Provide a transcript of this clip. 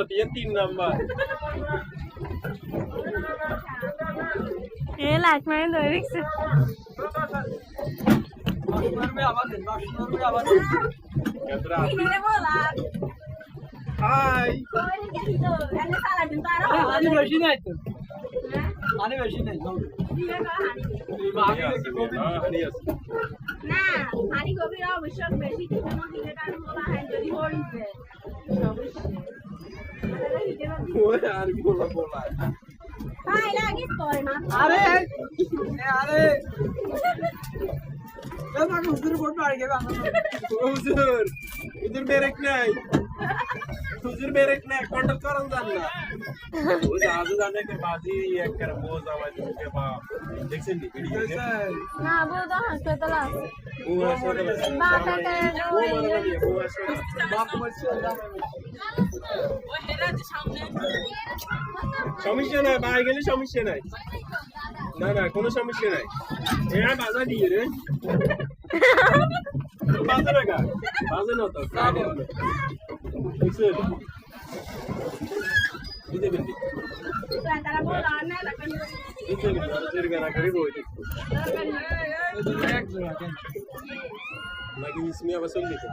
dia 3 number A light মারে ধরে রেখেছে হাই পানি বেশি নাই তো পানি বেশি নাই না পানি গভীর অবশ্যক বেশি দিতে মধ্যে কারণ বলা হয় যদি হইছে ওই আর কি বলা ভাই লাগিস করে না আরে আরে এবার হুজুর বোর্ড মারি গেল হুজুর হুজুর ব্রেক নাই হুজুর ব্রেক নাই কন্ট্রোল করন জান না ও জাদু জানে কে বাজি এক করে বোঝ আওয়াজ के बाप দেখছেন নি ভিডিও না বুদা হাসপাতাল আছে ও আসলে বাটা করে ও মানে ও আসলে বাপ মরছে সমস্যা নাই ভাই গেলে সমস্যা নাই না না কোনো সমস্যা নাই এরা বাজা দিয়ে রে বাজা লাগা বাজা না তো বুঝছেন বুঝতে পেরেছি তারা বলা না লাগবে বুঝতে পেরেছি জোরে গানা করে বই এক জোড়া lagi ismi apa sih gitu